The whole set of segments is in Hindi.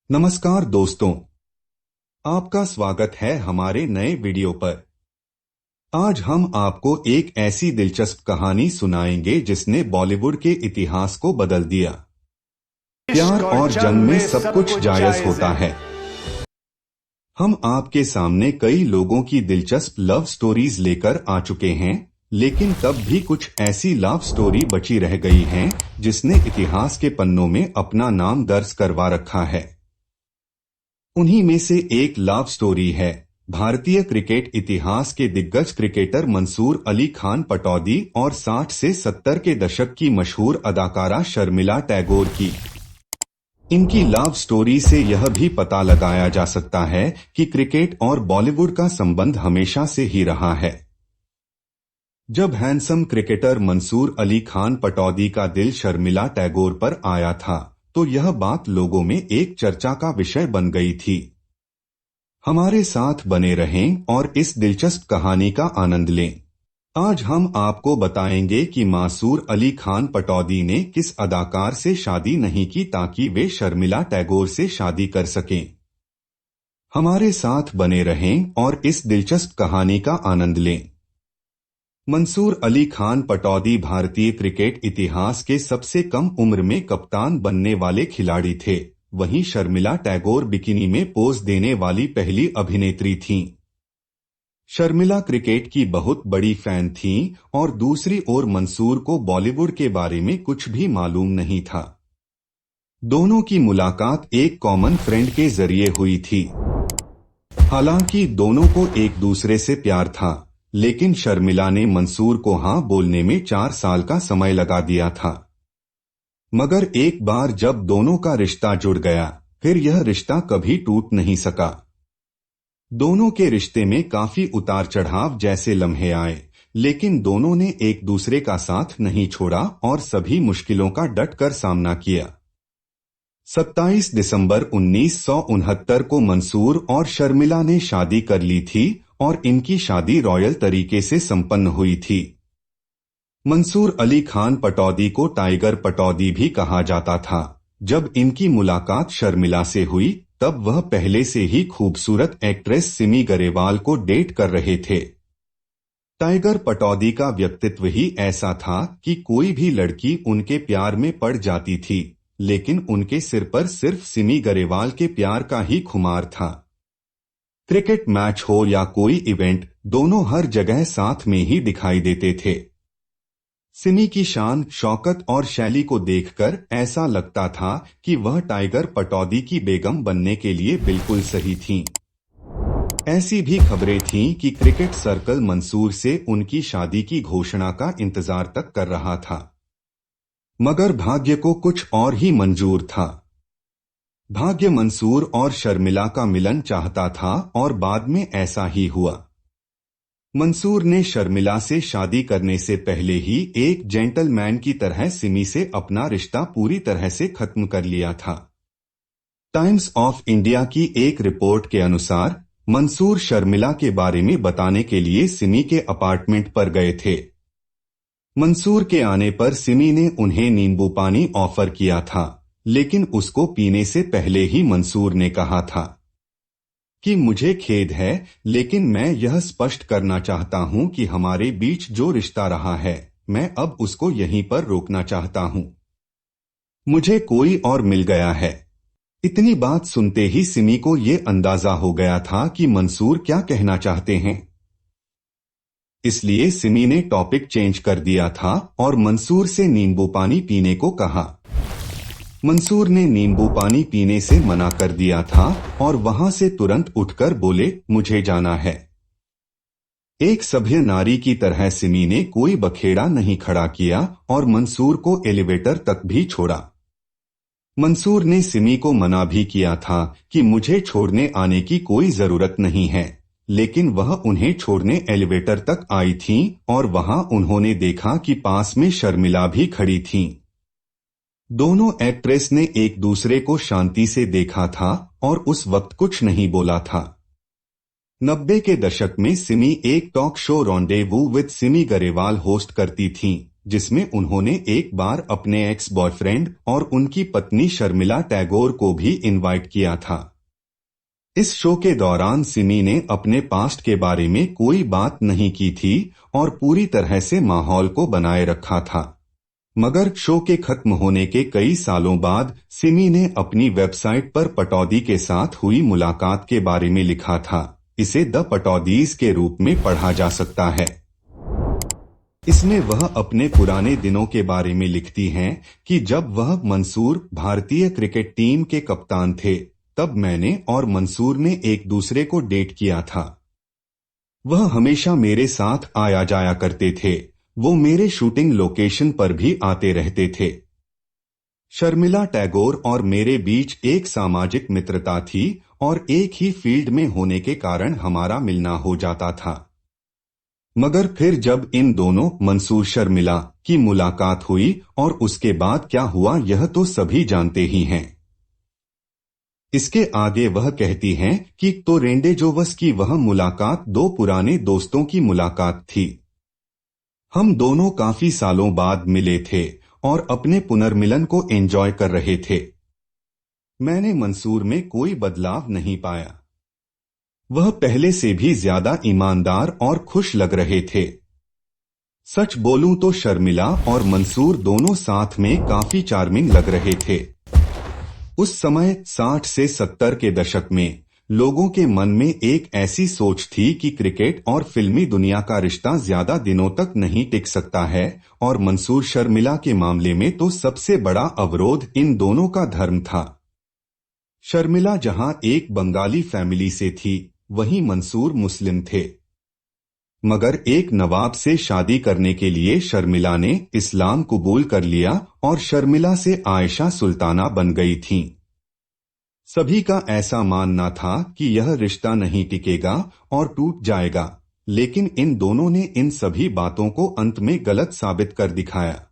नमस्कार दोस्तों, आपका स्वागत है हमारे नए वीडियो पर। आज हम आपको एक ऐसी दिलचस्प कहानी सुनाएंगे जिसने बॉलीवुड के इतिहास को बदल दिया। प्यार और जंग में सब कुछ जायज होता है। हम आपके सामने कई लोगों की दिलचस्प लव स्टोरीज लेकर आ चुके हैं, लेकिन तब भी कुछ ऐसी लव स्टोरी बची रह गई हैं जिसने इतिहास के पन्नों में अपना नाम दर्ज करवा रखा है। उन्हीं में से एक लव स्टोरी है भारतीय क्रिकेट इतिहास के दिग्गज क्रिकेटर मंसूर अली खान पटौदी और 60 से 70 के दशक की मशहूर अदाकारा शर्मिला टैगोर की। इनकी लव स्टोरी से यह भी पता लगाया जा सकता है कि क्रिकेट और बॉलीवुड का संबंध हमेशा से ही रहा है। जब हैंडसम क्रिकेटर मंसूर अली खान पटौदी का दिल शर्मिला टैगोर पर आया था, तो यह बात लोगों में एक चर्चा का विषय बन गई थी। हमारे साथ बने रहें और इस दिलचस्प कहानी का आनंद लें। आज हम आपको बताएंगे कि मंसूर अली खान पटौदी ने किस अदाकार से शादी नहीं की ताकि वे शर्मिला टैगोर से शादी कर सकें। हमारे साथ बने रहें और इस दिलचस्प कहानी का आनंद लें। मंसूर अली खान पटौदी भारतीय क्रिकेट इतिहास के सबसे कम उम्र में कप्तान बनने वाले खिलाड़ी थे। वहीं शर्मिला टैगोर बिकिनी में पोज देने वाली पहली अभिनेत्री थीं। शर्मिला क्रिकेट की बहुत बड़ी फैन थीं और दूसरी ओर मंसूर को बॉलीवुड के बारे में कुछ भी मालूम नहीं था। दोनों की मुलाकात एक कॉमन फ्रेंड के जरिए हुई थी। हालांकि दोनों को एक दूसरे से प्यार था, लेकिन शर्मिला ने मंसूर को हाँ बोलने में 4 साल का समय लगा दिया था। मगर एक बार जब दोनों का रिश्ता जुड़ गया, फिर यह रिश्ता कभी टूट नहीं सका। दोनों के रिश्ते में काफी उतार चढ़ाव जैसे लम्हे आए, लेकिन दोनों ने एक दूसरे का साथ नहीं छोड़ा और सभी मुश्किलों का डटकर सामना किया। 27 दिसंबर 1969 को मंसूर और शर्मिला ने शादी कर ली थी और इनकी शादी रॉयल तरीके से संपन्न हुई थी। मंसूर अली खान पटौदी को टाइगर पटौदी भी कहा जाता था। जब इनकी मुलाकात शर्मिला से हुई, तब वह पहले से ही खूबसूरत एक्ट्रेस सिमी गरेवाल को डेट कर रहे थे। टाइगर पटौदी का व्यक्तित्व ही ऐसा था कि कोई भी लड़की उनके प्यार में पड़ जाती थी, लेकिन उनके सिर पर सिर्फ सिमी गरेवाल के प्यार का ही खुमार था। क्रिकेट मैच हो या कोई इवेंट, दोनों हर जगह साथ में ही दिखाई देते थे। सिमी की शान, शौकत और शैली को देखकर ऐसा लगता था कि वह टाइगर पटौदी की बेगम बनने के लिए बिल्कुल सही थीं। ऐसी भी खबरें थीं कि क्रिकेट सर्कल मंसूर से उनकी शादी की घोषणा का इंतजार तक कर रहा था। मगर भाग्य को कुछ और ही मंजूर था। भाग्य मंसूर और शर्मिला का मिलन चाहता था और बाद में ऐसा ही हुआ। मंसूर ने शर्मिला से शादी करने से पहले ही एक जेंटलमैन की तरह सिमी से अपना रिश्ता पूरी तरह से खत्म कर लिया था। टाइम्स ऑफ इंडिया की एक रिपोर्ट के अनुसार मंसूर शर्मिला के बारे में बताने के लिए सिमी के अपार्टमेंट पर गए थे। मंसूर के आने पर सिमी ने उन्हें नींबू पानी ऑफर किया था, लेकिन उसको पीने से पहले ही मंसूर ने कहा था कि मुझे खेद है, लेकिन मैं यह स्पष्ट करना चाहता हूं कि हमारे बीच जो रिश्ता रहा है, मैं अब उसको यहीं पर रोकना चाहता हूं। मुझे कोई और मिल गया है। इतनी बात सुनते ही सिमी को ये अंदाजा हो गया था कि मंसूर क्या कहना चाहते हैं। इसलिए सिमी ने टॉपिक चेंज कर दिया था और मंसूर से नींबू पानी पीने को कहा। मंसूर ने नींबू पानी पीने से मना कर दिया था और वहां से तुरंत उठकर बोले, मुझे जाना है। एक सभ्य नारी की तरह सिमी ने कोई बखेड़ा नहीं खड़ा किया और मंसूर को एलिवेटर तक भी छोड़ा। मंसूर ने सिमी को मना भी किया था कि मुझे छोड़ने आने की कोई जरूरत नहीं है, लेकिन वह उन्हें छोड़ने एलिवेटर तक आई थीं और वहां उन्होंने देखा कि पास में शर्मिला भी खड़ी थीं। दोनों एक्ट्रेस ने एक दूसरे को शांति से देखा था और उस वक्त कुछ नहीं बोला था। 90 के दशक में सिमी एक talk show rendezvous with Simi Garewal host करती थीं, जिसमें उन्होंने एक बार अपने एक्स बॉयफ्रेंड और उनकी पत्नी शर्मिला टैगोर को भी इनवाइट किया था। इस शो के दौरान सिमी ने अपने पास्ट के बारे में कोई बात नहीं की थी और पूरी तरह से माहौल को बनाए रखा था। मगर शो के खत्म होने के कई सालों बाद सिमी ने अपनी वेबसाइट पर पटौदी के साथ हुई मुलाकात के बारे में लिखा था। इसे द पटौदीज के रूप में पढ़ा जा सकता है। इसमें वह अपने पुराने दिनों के बारे में लिखती हैं कि जब वह मंसूर भारतीय क्रिकेट टीम के कप्तान थे, तब मैंने और मंसूर ने एक दूसरे को डेट किया था। वह हमेशा मेरे साथ आया जाया करते थे। वो मेरे शूटिंग लोकेशन पर भी आते रहते थे। शर्मिला टैगोर और मेरे बीच एक सामाजिक मित्रता थी और एक ही फील्ड में होने के कारण हमारा मिलना हो जाता था। मगर फिर जब इन दोनों मंसूर शर्मिला की मुलाकात हुई और उसके बाद क्या हुआ यह तो सभी जानते ही हैं। इसके आगे वह कहती हैं कि तो रेंडेजोवस की वह मुलाकात दो पुराने दोस्तों की मुलाकात थी। हम दोनों काफी सालों बाद मिले थे और अपने पुनर्मिलन को एंजॉय कर रहे थे। मैंने मंसूर में कोई बदलाव नहीं पाया। वह पहले से भी ज्यादा ईमानदार और खुश लग रहे थे। सच बोलूं तो शर्मिला और मंसूर दोनों साथ में काफी चार्मिंग लग रहे थे। उस समय 60 से 70 के दशक में लोगों के मन में एक ऐसी सोच थी कि क्रिकेट और फिल्मी दुनिया का रिश्ता ज्यादा दिनों तक नहीं टिक सकता है और मंसूर शर्मिला के मामले में तो सबसे बड़ा अवरोध इन दोनों का धर्म था। शर्मिला जहां एक बंगाली फैमिली से थी, वहीं मंसूर मुस्लिम थे। मगर एक नवाब से शादी करने के लिए शर्मिला ने इस्लाम कबूल कर लिया और शर्मिला से आयशा सुल्ताना बन गई थीं। सभी का ऐसा मानना था कि यह रिश्ता नहीं टिकेगा और टूट जाएगा, लेकिन इन दोनों ने इन सभी बातों को अंत में गलत साबित कर दिखाया।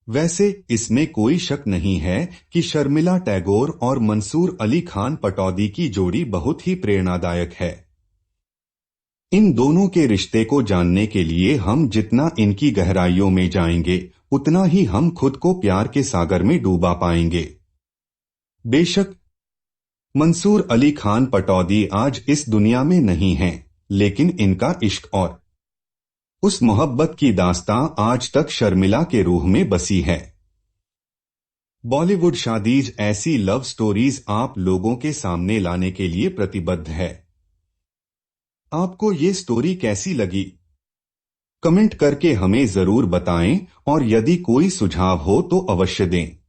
वैसे इसमें कोई शक नहीं है कि शर्मिला टैगोर और मंसूर अली खान पटौदी की जोड़ी बहुत ही प्रेरणादायक है। इन दोनों के रिश्ते को जानने के लिए हम जितना इनकी गहराइयों में जाएंगे, उतना ही हम खुद को प्यार के सागर में डूबा पाएंगे। बेशक मंसूर अली खान पटौदी आज इस दुनिया में नहीं हैं, लेकिन इनका इश्क और उस मोहब्बत की दास्तां आज तक शर्मिला के रूह में बसी है। बॉलीवुड शादीज ऐसी लव स्टोरीज आप लोगों के सामने लाने के लिए प्रतिबद्ध है। आपको ये स्टोरी कैसी लगी? कमेंट करके हमें जरूर बताएं और यदि कोई सुझाव हो तो अवश्य दें।